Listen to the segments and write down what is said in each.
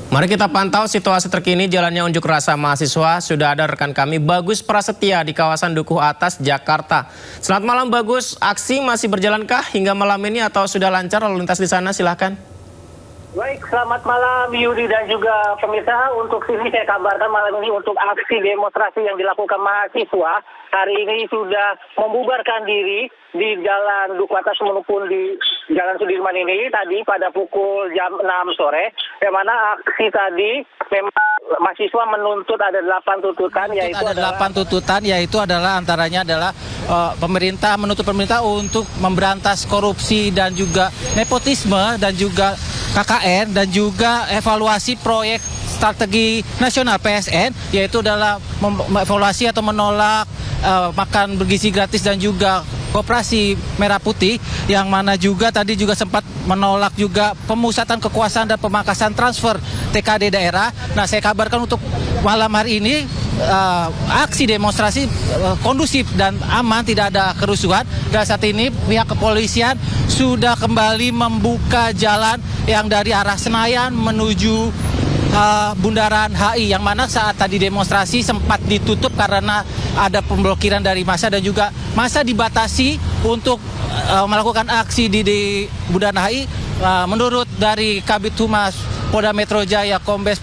Mari kita pantau situasi terkini jalannya unjuk rasa mahasiswa. Sudah ada rekan kami Bagus Prasetya di kawasan Dukuh Atas, Jakarta. Selamat malam Bagus, aksi masih berjalankah hingga malam ini atau sudah lancar lalu lintas di sana? Silahkan. Baik, selamat malam Yudi dan juga pemirsa. Untuk sini saya kabarkan malam ini untuk aksi demonstrasi yang dilakukan mahasiswa hari ini sudah membubarkan diri di Jalan Dukuh Atas maupun di Jalan Sudirman ini tadi pada pukul jam 6 sore. Yang mana aksi tadi memang mahasiswa menuntut ada 8 tuntutan yaitu adalah antaranya adalah menuntut pemerintah untuk memberantas korupsi dan juga nepotisme dan juga KKN dan juga evaluasi proyek strategi nasional PSN, yaitu adalah evaluasi atau menolak makan bergizi gratis dan juga koperasi merah putih, yang mana juga tadi juga sempat menolak juga pemusatan kekuasaan dan pemangkasan transfer TKD daerah. Nah, saya kabarkan untuk malam hari ini aksi demonstrasi kondusif dan aman, tidak ada kerusuhan. Dan saat ini pihak kepolisian sudah kembali membuka jalan yang dari arah Senayan menuju Bundaran HI, yang mana saat tadi demonstrasi sempat ditutup karena ada pemblokiran dari massa dan juga massa dibatasi untuk melakukan aksi di Bundaran HI. Menurut dari Kabid Humas Polda Metro Jaya Kombes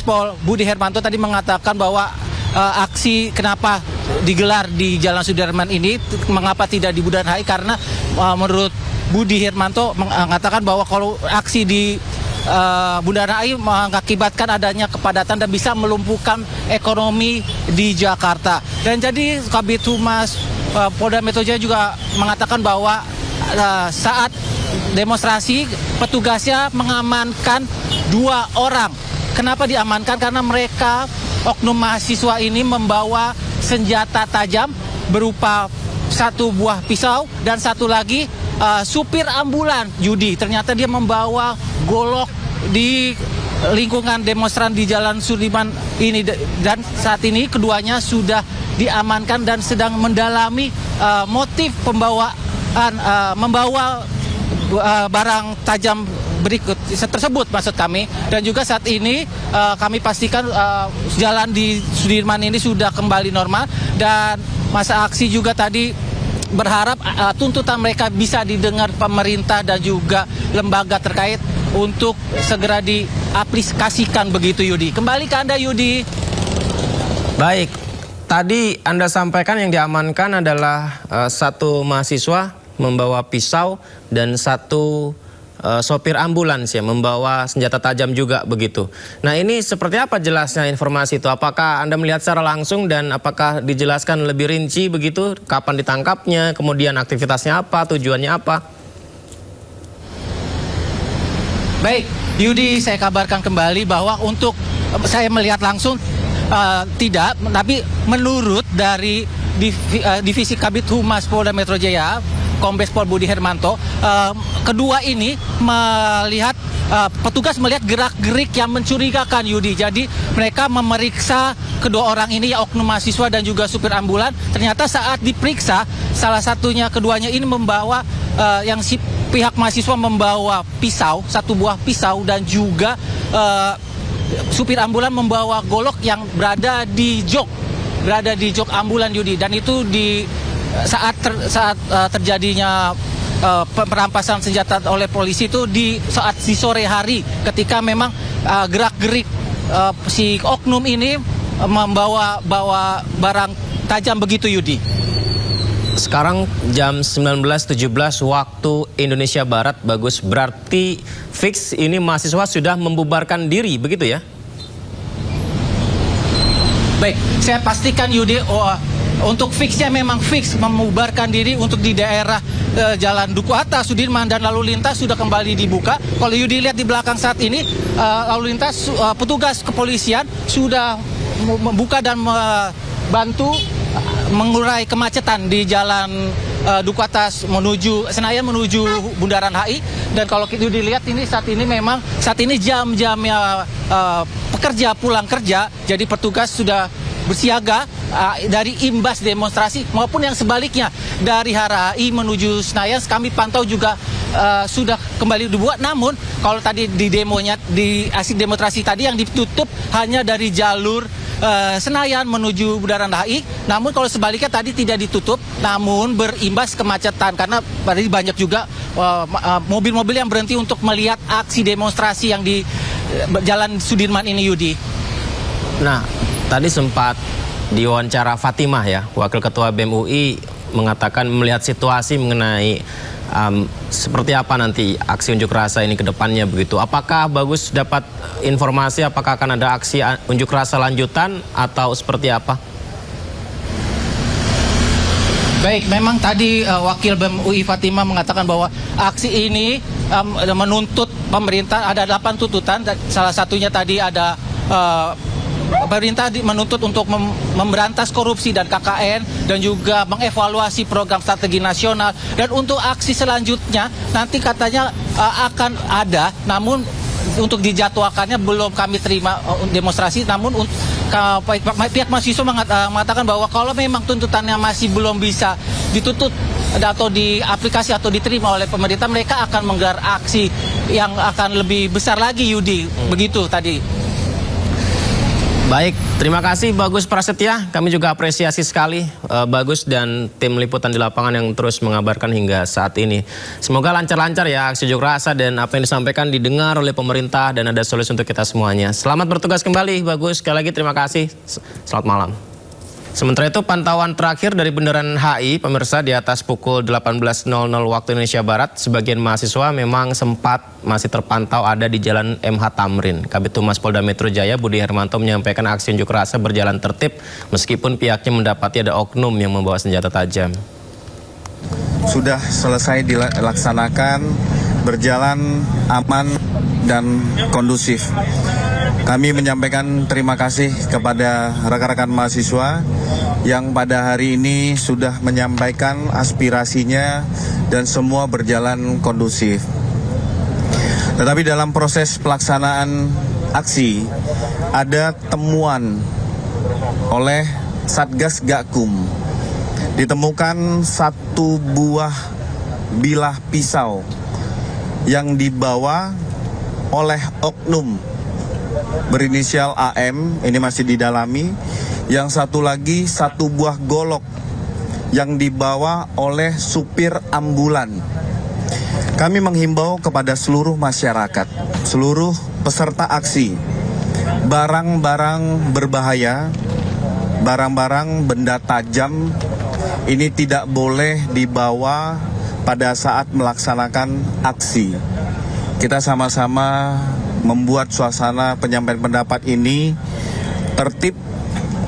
Pol Budi Hermanto tadi mengatakan bahwa aksi kenapa digelar di Jalan Sudirman ini, mengapa tidak di Bundaran HI, karena menurut Budi Hermanto mengatakan bahwa kalau aksi di Bundaran HI mengakibatkan adanya kepadatan dan bisa melumpuhkan ekonomi di Jakarta. Dan jadi Kabid Humas Polda Metro Jaya juga mengatakan bahwa saat demonstrasi petugasnya mengamankan 2 orang. Kenapa diamankan? Karena mereka, oknum mahasiswa ini membawa senjata tajam berupa 1 buah pisau dan 1 lagi supir ambulan, Yudi. Ternyata dia membawa golok di lingkungan demonstran di Jalan Sudirman ini, dan saat ini keduanya sudah diamankan dan sedang mendalami motif membawa barang tajam berikut tersebut, maksud kami. Dan juga saat ini kami pastikan jalan di Sudirman ini sudah kembali normal, dan masa aksi juga tadi berharap tuntutan mereka bisa didengar pemerintah dan juga lembaga terkait untuk segera diaplikasikan begitu, Yudi. Kembali ke Anda, Yudi. Baik, tadi Anda sampaikan yang diamankan adalah 1 mahasiswa membawa pisau dan 1 sopir ambulans ya membawa senjata tajam juga begitu. Nah, ini seperti apa jelasnya informasi itu? Apakah Anda melihat secara langsung dan apakah dijelaskan lebih rinci begitu? Kapan ditangkapnya, kemudian aktivitasnya apa, tujuannya apa? Baik, Yudi, saya kabarkan kembali bahwa untuk saya melihat langsung tidak, tapi menurut dari Divisi Kabid Humas Polda Metro Jaya Kombes Pol Budi Hermanto, kedua ini melihat petugas melihat gerak-gerik yang mencurigakan, Yudi. Jadi mereka memeriksa kedua orang ini, ya oknum mahasiswa dan juga supir ambulan. Ternyata saat diperiksa, salah satunya keduanya ini membawa pihak mahasiswa membawa pisau, 1 buah pisau, dan juga supir ambulan membawa golok yang berada di jok ambulan, Yudi. Dan itu saat terjadinya perampasan senjata oleh polisi itu saat di sore hari, ketika memang gerak-gerik si oknum ini membawa barang tajam begitu, Yudi. Sekarang jam 19.17 waktu Indonesia Barat, Bagus. Berarti fix ini mahasiswa sudah membubarkan diri begitu ya? Baik, saya pastikan, Yudi, untuk fixnya memang fix membubarkan diri untuk di daerah Jalan Dukuh Atas, Sudirman, dan lalu lintas sudah kembali dibuka. Kalau Yudi lihat di belakang saat ini, lalu lintas petugas kepolisian sudah membuka dan membantu mengurai kemacetan di Jalan Dukuh Atas menuju Senayan menuju Bundaran HI. Dan kalau Yudi lihat ini saat ini jam-jamnya pekerja pulang kerja, jadi petugas sudah bersiaga dari imbas demonstrasi maupun yang sebaliknya dari HI menuju Senayan. Kami pantau juga sudah kembali dibuat. Namun kalau tadi di demonya, di aksi demonstrasi tadi yang ditutup hanya dari jalur Senayan menuju Bundaran HI. Namun kalau sebaliknya tadi tidak ditutup, namun berimbas kemacetan karena tadi banyak juga mobil-mobil yang berhenti untuk melihat aksi demonstrasi yang di Jalan Sudirman ini, Yudi. Nah, tadi sempat diwawancara Fatimah ya, Wakil Ketua BEM UI mengatakan melihat situasi mengenai seperti apa nanti aksi unjuk rasa ini ke depannya begitu. Apakah Bagus dapat informasi apakah akan ada aksi unjuk rasa lanjutan atau seperti apa? Baik, memang tadi Wakil BEM UI Fatimah mengatakan bahwa aksi ini menuntut pemerintah, ada 8 tuntutan, salah satunya tadi ada pemerintah menuntut untuk memberantas korupsi dan KKN dan juga mengevaluasi program strategi nasional. Dan untuk aksi selanjutnya nanti katanya akan ada, namun untuk dijadwalkannya belum kami terima demonstrasi. Namun pihak mahasiswa mengatakan bahwa kalau memang tuntutannya masih belum bisa ditutup atau diaplikasi atau diterima oleh pemerintah, mereka akan menggelar aksi yang akan lebih besar lagi, Yudi. Begitu tadi. Baik, terima kasih Bagus Prasetya. Kami juga apresiasi sekali Bagus dan tim liputan di lapangan yang terus mengabarkan hingga saat ini. Semoga lancar-lancar ya aksi unjuk rasa dan apa yang disampaikan didengar oleh pemerintah dan ada solusi untuk kita semuanya. Selamat bertugas kembali Bagus. Sekali lagi terima kasih. Selamat malam. Sementara itu pantauan terakhir dari Bundaran HI, pemirsa, di atas pukul 18.00 waktu Indonesia Barat, sebagian mahasiswa memang sempat masih terpantau ada di Jalan MH Tamrin. Kabid Humas Polda Metro Jaya Budi Hermanto menyampaikan aksi unjuk rasa berjalan tertib meskipun pihaknya mendapati ada oknum yang membawa senjata tajam. Sudah selesai dilaksanakan, berjalan aman dan kondusif. Kami menyampaikan terima kasih kepada rekan-rekan mahasiswa yang pada hari ini sudah menyampaikan aspirasinya dan semua berjalan kondusif. Tetapi dalam proses pelaksanaan aksi ada temuan oleh Satgas Gakum. Ditemukan satu buah bilah pisau yang dibawa oleh oknum berinisial AM, ini masih didalami. Yang satu lagi satu buah golok yang dibawa oleh supir ambulan. Kami menghimbau kepada seluruh masyarakat, seluruh peserta aksi, barang-barang berbahaya, barang-barang benda tajam ini tidak boleh dibawa pada saat melaksanakan aksi. Kita sama-sama membuat suasana penyampaian pendapat ini tertib,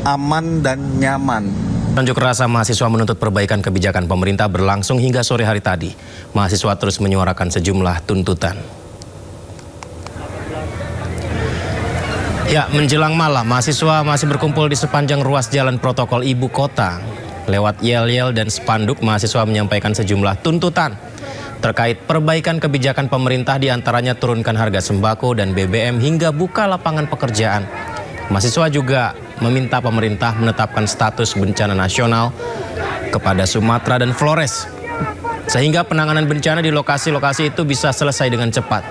aman, dan nyaman. Unjuk rasa mahasiswa menuntut perbaikan kebijakan pemerintah berlangsung hingga sore hari tadi. Mahasiswa terus menyuarakan sejumlah tuntutan. Ya, menjelang malam, mahasiswa masih berkumpul di sepanjang ruas jalan protokol ibu kota. Lewat yel-yel dan spanduk, mahasiswa menyampaikan sejumlah tuntutan terkait perbaikan kebijakan pemerintah, diantaranya turunkan harga sembako dan BBM hingga buka lapangan pekerjaan. Mahasiswa juga meminta pemerintah menetapkan status bencana nasional kepada Sumatera dan Flores, sehingga penanganan bencana di lokasi-lokasi itu bisa selesai dengan cepat.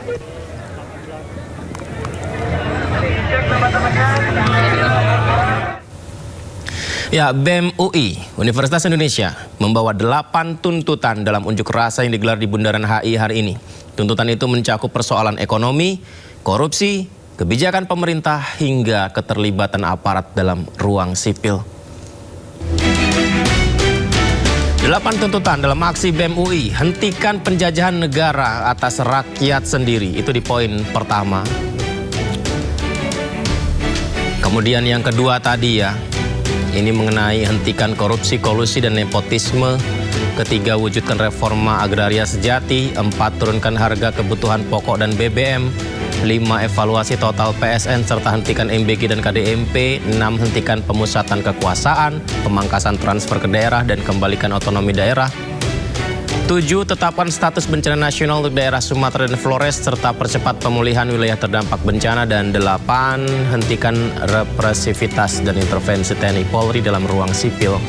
Ya, BEM UI, Universitas Indonesia, membawa 8 tuntutan dalam unjuk rasa yang digelar di Bundaran HI hari ini. Tuntutan itu mencakup persoalan ekonomi, korupsi, kebijakan pemerintah, hingga keterlibatan aparat dalam ruang sipil. 8 tuntutan dalam aksi BEM UI, hentikan penjajahan negara atas rakyat sendiri. Itu di poin pertama. Kemudian yang kedua tadi ya, ini mengenai hentikan korupsi, kolusi, dan nepotisme. Ketiga, wujudkan reforma agraria sejati. 4, turunkan harga kebutuhan pokok dan BBM. 5, evaluasi total PSN serta hentikan MBG dan KDMP. 6, hentikan pemusatan kekuasaan, pemangkasan transfer ke daerah, dan kembalikan otonomi daerah. 7, tetapkan status bencana nasional untuk daerah Sumatera dan Flores serta percepat pemulihan wilayah terdampak bencana. Dan 8, hentikan represivitas dan intervensi TNI Polri dalam ruang sipil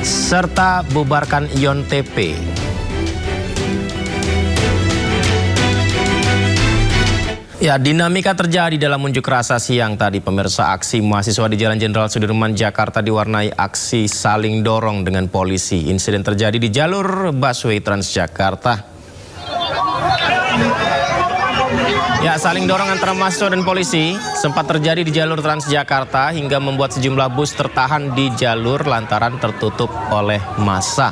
serta bubarkan ION TP. Ya, dinamika terjadi dalam unjuk rasa siang tadi. Pemirsa, aksi mahasiswa di Jalan Jenderal Sudirman, Jakarta diwarnai aksi saling dorong dengan polisi. Insiden terjadi di jalur busway Transjakarta. Ya, saling dorong antara mahasiswa dan polisi sempat terjadi di jalur Transjakarta hingga membuat sejumlah bus tertahan di jalur lantaran tertutup oleh massa.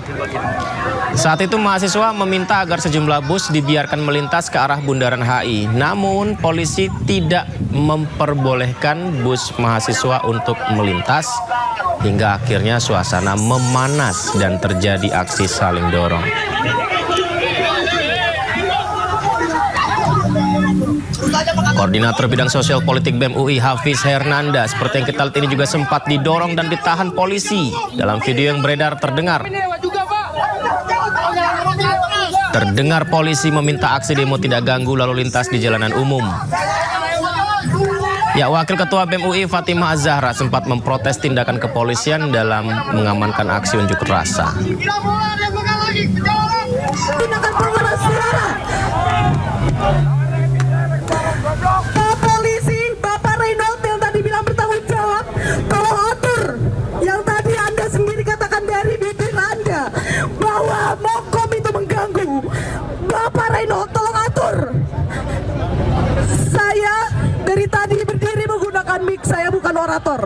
Saat itu mahasiswa meminta agar sejumlah bus dibiarkan melintas ke arah Bundaran HI. Namun polisi tidak memperbolehkan bus mahasiswa untuk melintas hingga akhirnya suasana memanas dan terjadi aksi saling dorong. Koordinator Bidang Sosial Politik BEM UI Hafiz Hernanda seperti yang kita lihat ini juga sempat didorong dan ditahan polisi. Dalam video yang beredar terdengar polisi meminta aksi demo tidak ganggu lalu lintas di jalanan umum. Ya, Wakil Ketua BEM UI Fatimah Az-Zahra sempat memprotes tindakan kepolisian dalam mengamankan aksi unjuk rasa. Polisi, Bapak Reynold yang tadi bilang bertanggung jawab, tolong atur. Yang tadi Anda sendiri katakan dari bibir Anda bahwa Mokom itu mengganggu. Bapak Reynold, tolong atur. Saya dari tadi berdiri menggunakan mic, saya bukan orator.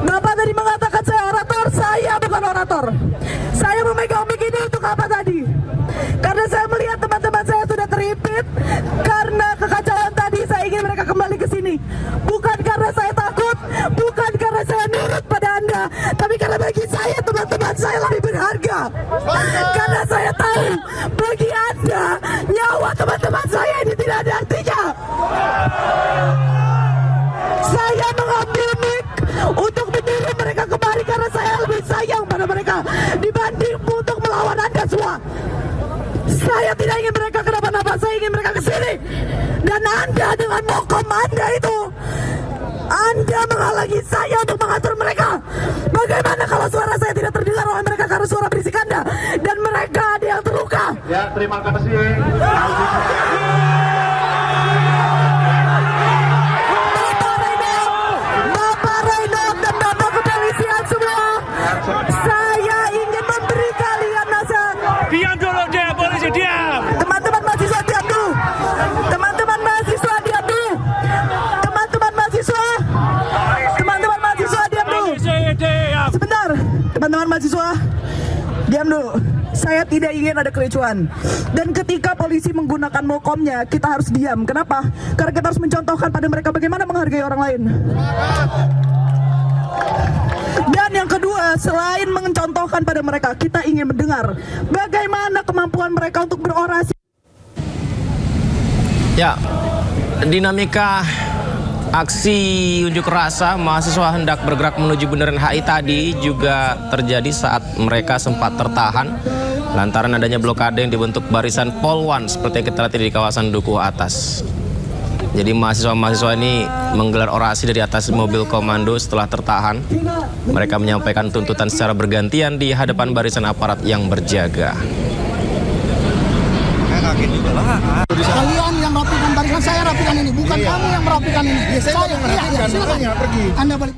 Bapak tadi mengatakan saya orator, saya bukan orator. Saya memegang mic ini untuk apa tadi? Karena saya melihat teman-teman saya sudah terhimpit karena kekacauan tadi. Saya ingin mereka kembali ke sini. Bukan karena saya takut, bukan karena saya nurut pada Anda, tapi karena bagi saya teman-teman saya lebih berharga. Karena saya tahu bagi Anda nyawa teman-teman saya ini tidak ada artinya. Saya mengambil mic untuk menyuruh mereka kembali karena saya lebih sayang pada mereka dibanding untuk melawan Anda semua. Saya tidak ingin mereka kenapa-napa, saya ingin mereka ke sini. Dan Anda dengan Mokom Anda itu, Anda menghalangi saya untuk mengatur mereka. Bagaimana kalau suara saya tidak terdengar oleh mereka karena suara berisik Anda dan mereka ada yang terluka? Ya, terima kasih. Bapak Reynold dan Bapak Kepolisian semua, saya ingin memberi kalian nasihat. Diam dulu deh, polisi diam. Teman-teman mahasiswa diam dulu. Teman-teman mahasiswa diam dulu. Teman-teman mahasiswa. Teman-teman mahasiswa diam dulu. Sebentar. Teman-teman mahasiswa diam dulu. Saya tidak ingin ada kericuan. Dan ketika polisi menggunakan Mokomnya, kita harus diam. Kenapa? Karena kita harus mencontohkan pada mereka bagaimana menghargai orang lain. Dan yang kedua, selain mencontohkan pada mereka, kita ingin mendengar bagaimana kemampuan mereka untuk berorasi. Ya, dinamika aksi unjuk rasa mahasiswa hendak bergerak menuju Bundaran HI tadi juga terjadi saat mereka sempat tertahan lantaran adanya blokade yang dibentuk barisan Polwan seperti yang kita lihat di kawasan Dukuh Atas. Jadi mahasiswa-mahasiswa ini menggelar orasi dari atas mobil komando setelah tertahan. Mereka menyampaikan tuntutan secara bergantian di hadapan barisan aparat yang berjaga. Kalian yang rapikan barisan, saya rapikan ini, bukan kamu yang merapikan ini. Saya, silakan. Anda balik.